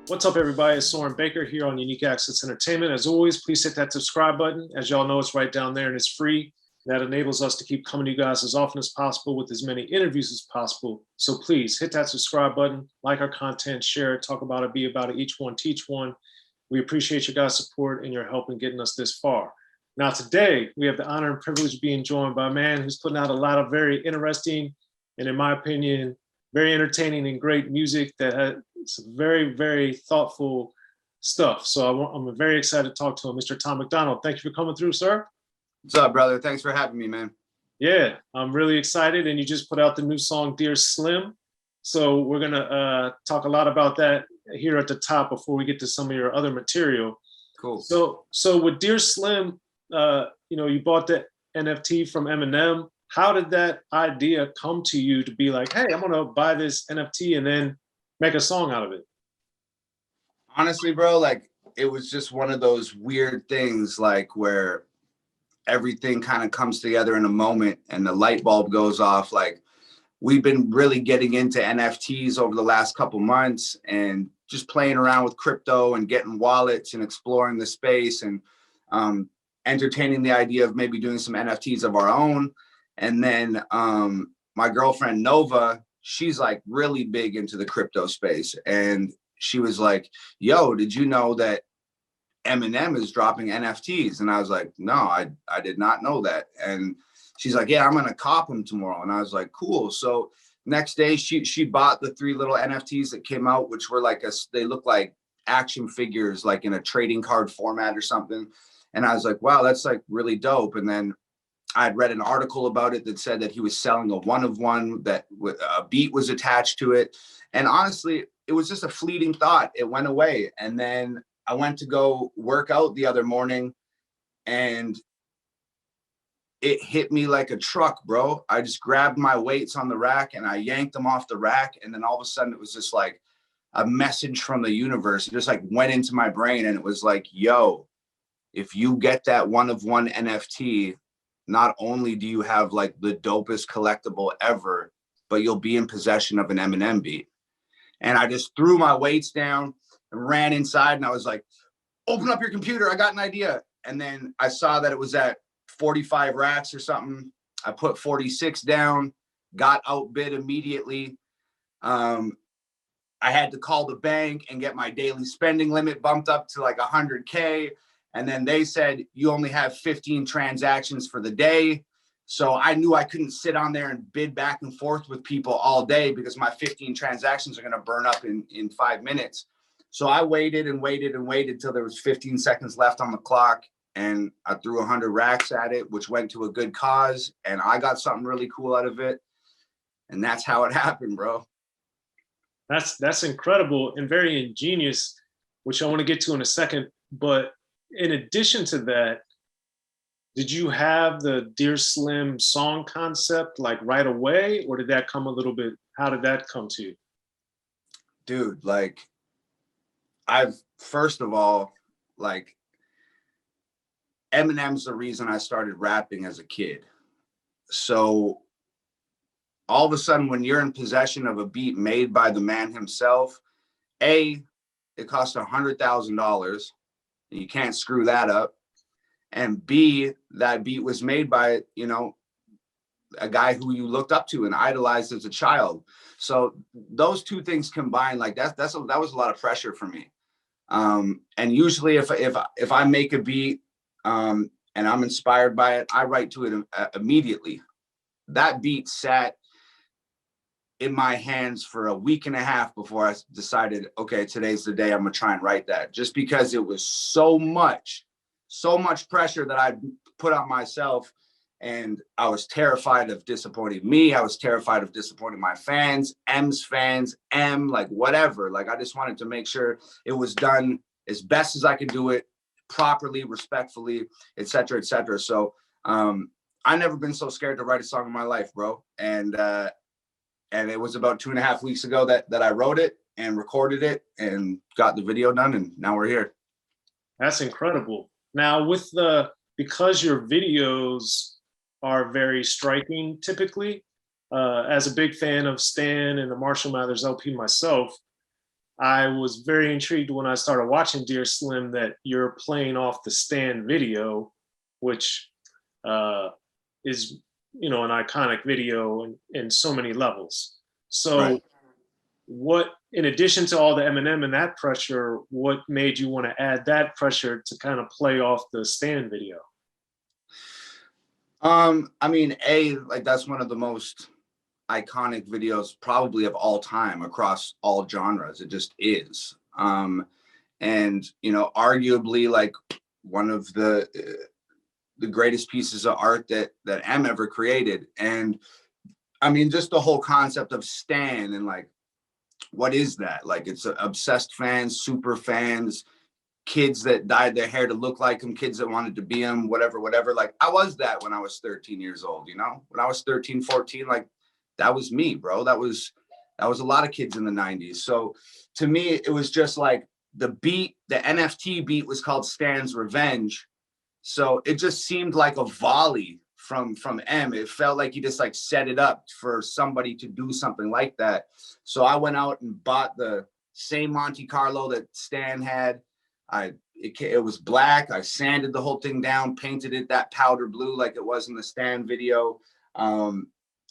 What's up, everybody? It's Soren Baker here on Unique Access Entertainment. As always, please hit that subscribe button. As y'all know, it's right down there and it's free. That enables us to keep coming to you guys as often as possible with as many interviews as possible. So please hit that subscribe button, like our content, share it, talk about it, be about it, each one, teach one. We appreciate your guys' support and your help in getting us this far. Now, today, we have the honor and privilege of being joined by a man who's putting out a lot of very interesting and, in my opinion, very entertaining and great music that has some very, very thoughtful stuff. So I'm very excited to talk to him, Mr. Tom MacDonald. Thank you for coming through, sir. What's up, brother? Thanks for having me, man. Yeah, I'm really excited. And you just put out the new song, Dear Slim. So we're going to talk a lot about that here at the top before we get to some of your other material. Cool. So with Dear Slim, you bought the NFT from Eminem. How did that idea come to you to be like, hey, I'm going to buy this NFT and then make a song out of it? Honestly, bro, like it was just one of those weird things, like where everything kind of comes together in a moment and the light bulb goes off. Like we've been really getting into NFTs over the last couple months and just playing around with crypto and getting wallets and exploring the space and entertaining the idea of maybe doing some NFTs of our own. And then my girlfriend Nova, she's like really big into the crypto space. And she was like, yo, did you know that Eminem is dropping NFTs? And I was like, no, I did not know that. And she's like, yeah, I'm going to cop them tomorrow. And I was like, cool. So next day she bought the 3 little NFTs that came out, which were like, they look like action figures, like in a trading card format or something. And I was like, wow, that's like really dope. And then I'd read an article about it that said that he was selling a one-of-one, that a beat was attached to it. And honestly, it was just a fleeting thought. It went away. And then I went to go work out the other morning and it hit me like a truck, bro. I just grabbed my weights on the rack and I yanked them off the rack. And then all of a sudden it was just like a message from the universe. It just like went into my brain and it was like, yo, if you get that one-of-one NFT, not only do you have like the dopest collectible ever, but you'll be in possession of an Eminem beat. And I just threw my weights down and ran inside and I was like, open up your computer, I got an idea. And then I saw that it was at 45 racks or something. I put 46 down, got outbid immediately. I had to call the bank and get my daily spending limit bumped up to like 100K. And then they said, you only have 15 transactions for the day. So I knew I couldn't sit on there and bid back and forth with people all day because my 15 transactions are going to burn up in 5 minutes. So I waited and waited and waited till there was 15 seconds left on the clock. And I threw 100 racks at it, which went to a good cause. And I got something really cool out of it. And that's how it happened, bro. That's incredible and very ingenious, which I want to get to in a second. But in addition to that, did you have the Dear Slim song concept like right away, or did that come a little bit? How did that come to you? Dude, like first of all, like Eminem's the reason I started rapping as a kid. So all of a sudden, when you're in possession of a beat made by the man himself, A, it costs $100,000. You can't screw that up. And B, that beat was made by, a guy who you looked up to and idolized as a child. So those two things combined, like that was a lot of pressure for me. And usually if I make a beat and I'm inspired by it, I write to it immediately. That beat sat in my hands for a week and a half before I decided, okay, today's the day I'm gonna try and write that, just because it was so much pressure that I put on myself. And I was terrified of disappointing me. I was terrified of disappointing my fans, M's fans, like whatever. Like I just wanted to make sure it was done as best as I could do it, properly, respectfully, et cetera, et cetera. So I never been so scared to write a song in my life, bro. And it was about 2.5 weeks ago that I wrote it and recorded it and got the video done, and now we're here. That's incredible. Now because your videos are very striking typically, as a big fan of Stan and the Marshall Mathers LP myself, I was very intrigued when I started watching Dear Slim that you're playing off the Stan video, which is, you know, an iconic video in so many levels. So Right. what, in addition to all the Eminem and that pressure, what made you want to add that pressure to kind of play off the Stan video? I mean, like that's one of the most iconic videos probably of all time across all genres. It just is. And you know, arguably like one of the greatest pieces of art that M ever created. And I mean, just the whole concept of Stan and like, what is that? Like, it's obsessed fans, super fans, kids that dyed their hair to look like him, kids that wanted to be him, whatever, whatever. Like, I was that when I was 13 years old, you know? When I was 13, 14, like, that was me, bro. That was a lot of kids in the 90s. So to me, it was just like the beat, the NFT beat was called Stan's Revenge. So it just seemed like a volley from M. It felt like he just like set it up for somebody to do something like that. So I went out and bought the same Monte Carlo that Stan had. It was black. I sanded the whole thing down, painted it that powder blue like it was in the Stan video.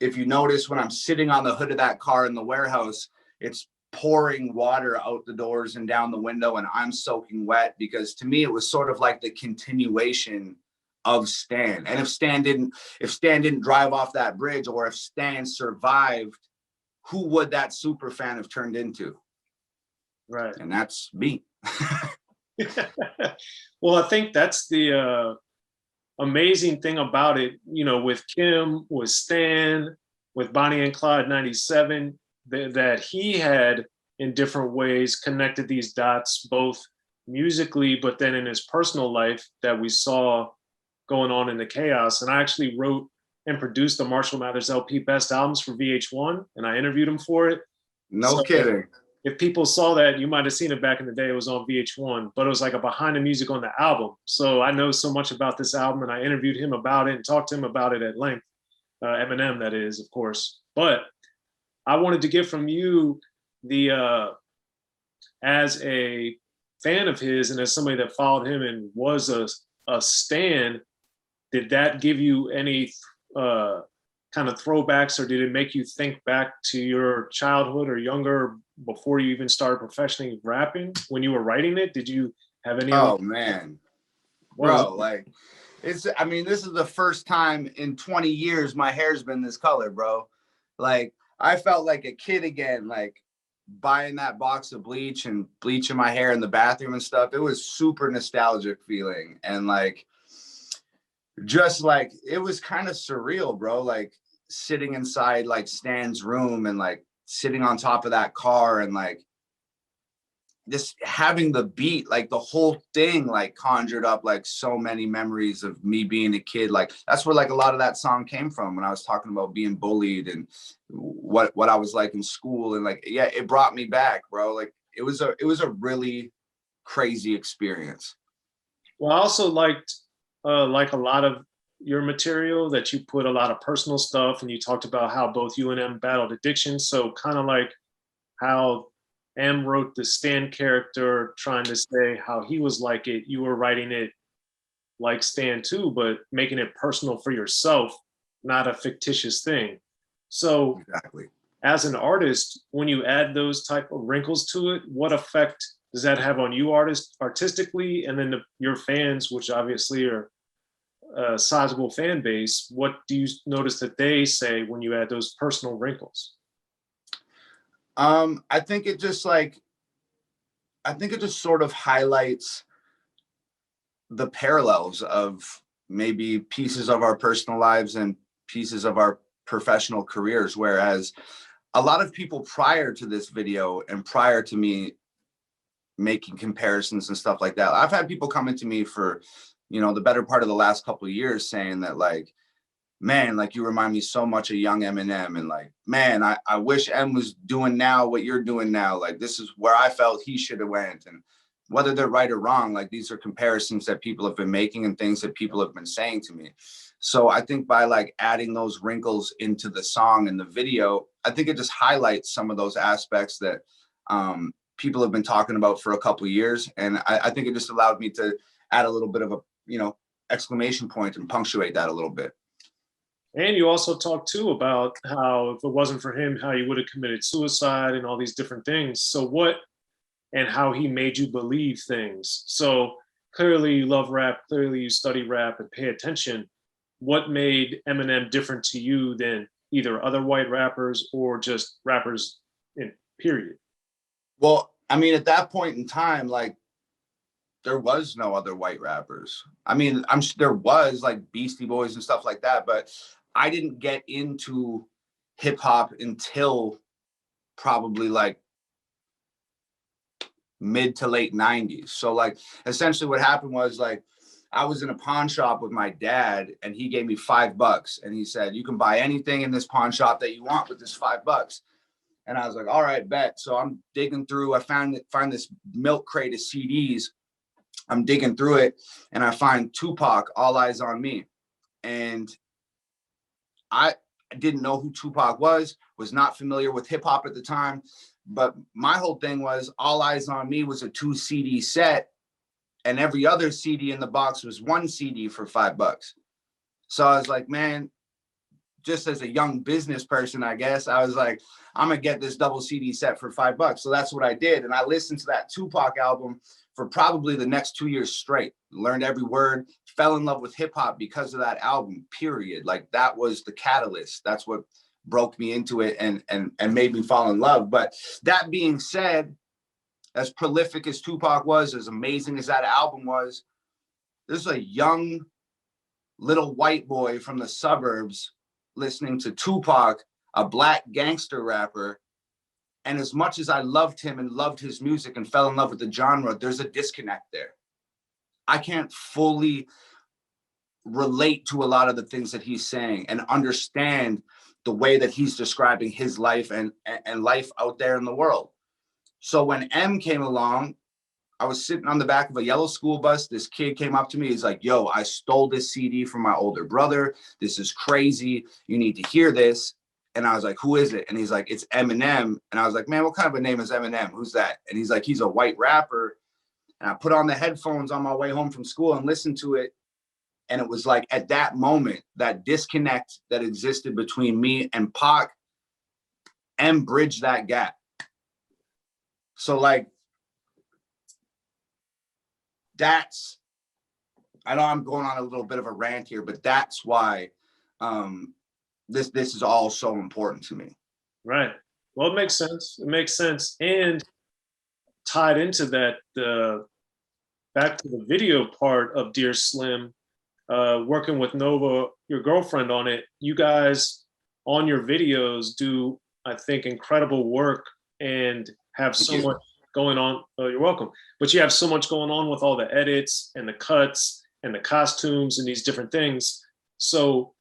If you notice, when I'm sitting on the hood of that car in the warehouse, it's pouring water out the doors and down the window, and I'm soaking wet, because to me it was sort of like the continuation of Stan. And if Stan didn't drive off that bridge, or if Stan survived, who would that super fan have turned into? Right. And that's me. Well, I think that's the amazing thing about it, you know, with Kim, with Stan, with Bonnie and Clyde 97, that he had in different ways connected these dots, both musically, but then in his personal life that we saw going on in the chaos. And I actually wrote and produced the Marshall Mathers LP Best Albums for VH1, and I interviewed him for it. No kidding. If people saw that, you might have seen it back in the day. It was on VH1, but it was like a behind the music on the album. So I know so much about this album, and I interviewed him about it and talked to him about it at length. Eminem, that is, of course. But I wanted to get from you the as a fan of his and as somebody that followed him and was a stan, did that give you any kind of throwbacks, or did it make you think back to your childhood or younger, before you even started professionally rapping, when you were writing it? Did you have any? Oh man, bro, like I mean, this is the first time in 20 years my hair's been this color, bro. Like, I felt like a kid again, like buying that box of bleach and bleaching my hair in the bathroom and stuff. It was super nostalgic feeling. And like, just like, it was kind of surreal, bro. Like sitting inside like Stan's room and like sitting on top of that car and like just having the beat, like the whole thing like conjured up like so many memories of me being a kid. Like that's where like a lot of that song came from, when I was talking about being bullied and what I was like in school. And like, yeah, it brought me back, bro. Like it was a really crazy experience. Well, I also liked like a lot of your material, that you put a lot of personal stuff, and you talked about how both you and M battled addiction. So kind of like how M wrote the Stan character trying to say how he was like it, you were writing it like Stan too, but making it personal for yourself, not a fictitious thing. So Exactly. as an artist, when you add those type of wrinkles to it, what effect does that have on you artistically? And then your fans, which obviously are a sizable fan base, what do you notice that they say when you add those personal wrinkles? I think it just sort of highlights the parallels of maybe pieces of our personal lives and pieces of our professional careers. Whereas a lot of people prior to this video and prior to me making comparisons and stuff like that, I've had people come into me for, you know, the better part of the last couple of years saying that like, man, like you remind me so much of young Eminem. And like, man, I wish M was doing now what you're doing now. Like, this is where I felt he should have went. And whether they're right or wrong, like these are comparisons that people have been making and things that people have been saying to me. So I think by like adding those wrinkles into the song and the video, I think it just highlights some of those aspects that people have been talking about for a couple of years. And I think it just allowed me to add a little bit of a, exclamation point and punctuate that a little bit. And you also talked too about how if it wasn't for him, how you would have committed suicide and all these different things. So what and how he made you believe things. So clearly you love rap, clearly you study rap and pay attention. What made Eminem different to you than either other white rappers or just rappers in period? Well, I mean, at that point in time, like, there was no other white rappers. I mean, I'm sure there was like Beastie Boys and stuff like that, but I didn't get into hip hop until probably like mid to late 90s. So like essentially what happened was like I was in a pawn shop with my dad and he gave me $5 and he said, you can buy anything in this pawn shop that you want with this $5. And I was like, all right, bet. So I'm digging through, I find this milk crate of CDs. I'm digging through it and I find Tupac, All Eyes on Me. And I didn't know who Tupac was not familiar with hip hop at the time. But my whole thing was All Eyes on Me was a 2 CD set and every other CD in the box was 1 CD for $5. So I was like, man, just as a young business person, I guess, I was like, I'm gonna get this double CD set for $5. So that's what I did. And I listened to that Tupac album for probably the next 2 years straight, learned every word, fell in love with hip hop because of that album, period. Like that was the catalyst. That's what broke me into it and made me fall in love. But that being said, as prolific as Tupac was, as amazing as that album was, this is a young little white boy from the suburbs listening to Tupac, a black gangster rapper. And as much as I loved him and loved his music and fell in love with the genre, there's a disconnect there. I can't fully relate to a lot of the things that he's saying and understand the way that he's describing his life and life out there in the world. So when M came along, I was sitting on the back of a yellow school bus. This kid came up to me. He's like, yo, I stole this CD from my older brother. This is crazy. You need to hear this. And I was like, who is it? And he's like, it's Eminem. And I was like, man, what kind of a name is Eminem? Who's that? And he's like, he's a white rapper. And I put on the headphones on my way home from school and listened to it. And it was like at that moment, that disconnect that existed between me and Pac, M bridged that gap. So like, I know I'm going on a little bit of a rant here, but that's why this is all so important to me. Right. Well, it makes sense. It makes sense. And tied into that, back to the video part of Dear Slim, working with Nova, your girlfriend, on it, you guys on your videos do, I think, incredible work and have so much going on. Oh, you're welcome. But you have so much going on with all the edits and the cuts and the costumes and these different things. So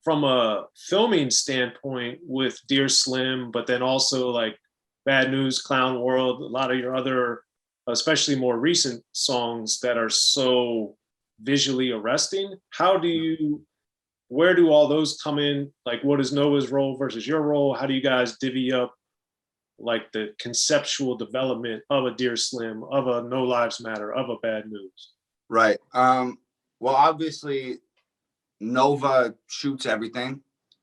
from a filming standpoint with Dear Slim, but then also like Bad News, Clown World, a lot of your other, especially more recent songs that are so visually arresting, where do all those come in? Like, what is Nova's role versus your role? How do you guys divvy up like the conceptual development of a Dear Slim, of a No Lives Matter, of a Bad News? Right. Well, obviously Nova shoots everything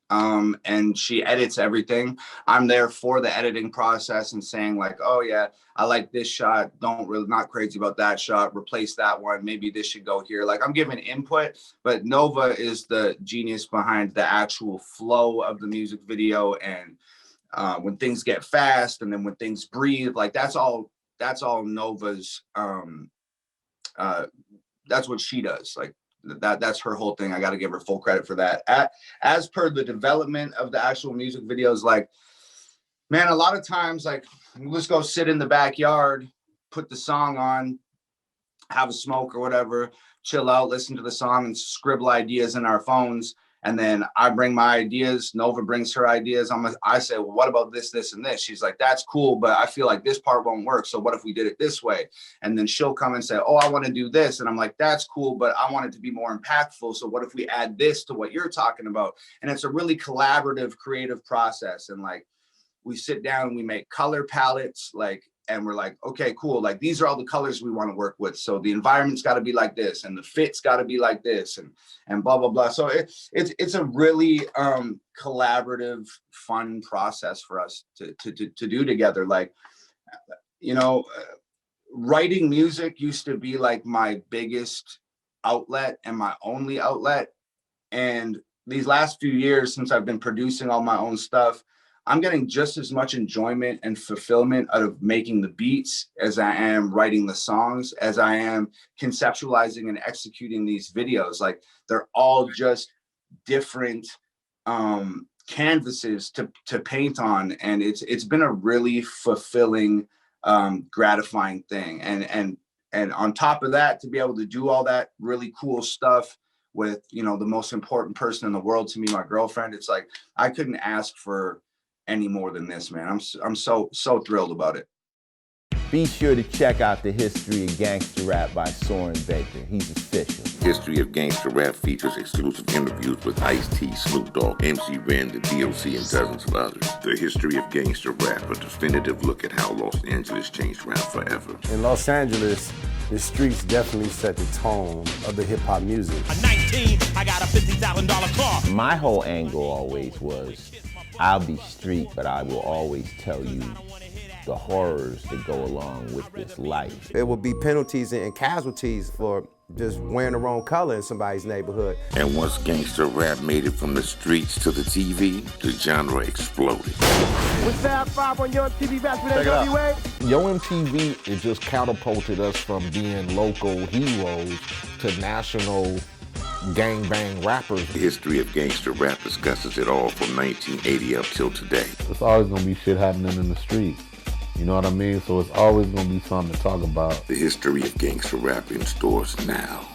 and she edits everything. I'm there for the editing process and saying like, oh yeah, I like this shot, not crazy about that shot, replace that one, maybe this should go here. Like I'm giving input, but Nova is the genius behind the actual flow of the music video. And when things get fast and then when things breathe, like that's all Nova's, that's what she does. Like that's her whole thing. I got to give her full credit for that. As per the development of the actual music videos, like, man, a lot of times, like, let's go sit in the backyard, put the song on, have a smoke or whatever, chill out, listen to the song and scribble ideas in our phones. And then I bring my ideas, Nova brings her ideas. I say, well, what about this, this, and this? She's like, that's cool, but I feel like this part won't work. So what if we did it this way? And then she'll come and say, oh, I want to do this. And I'm like, that's cool, but I want it to be more impactful. So what if we add this to what you're talking about? And it's a really collaborative, creative process. And like, we sit down and we make color palettes. Like and we're like, okay, cool. Like, these are all the colors we want to work with. So the environment's got to be like this, and the fit's got to be like this, and blah, blah, blah. So it's a really collaborative, fun process for us to do together. Like, you know, writing music used to be like my biggest outlet and my only outlet. And these last few years, since I've been producing all my own stuff, I'm getting just as much enjoyment and fulfillment out of making the beats as I am writing the songs, as I am conceptualizing and executing these videos. Like, they're all just different canvases to paint on. And it's been a really fulfilling, gratifying thing. And on top of that, to be able to do all that really cool stuff with, you know, the most important person in the world to me, my girlfriend, it's like, I couldn't ask for any more than this, man. I'm so thrilled about it. Be sure to check out the History of Gangster Rap by Soren Baker. He's official. History of Gangster Rap features exclusive interviews with Ice-T, Snoop Dogg, MC Ren, the D.O.C, and dozens of others. The History of Gangster Rap, a definitive look at how Los Angeles changed rap forever. In Los Angeles, the streets definitely set the tone of the hip-hop music. At 19, I got a $50,000 car. My whole angle always was, I'll be street, but I will always tell you the horrors that go along with this life. There will be penalties and casualties for just wearing the wrong color in somebody's neighborhood. And once gangster rap made it from the streets to the TV, the genre exploded. With Fab 5 on Yo MTV back with NWA. Yo MTV, it just catapulted us from being local heroes to national gangbang rappers. The History of Gangster Rap discusses it all from 1980 up till today. It's always gonna be shit happening in the streets. You know what I mean? So it's always gonna be something to talk about. The History of Gangster Rap in stores now.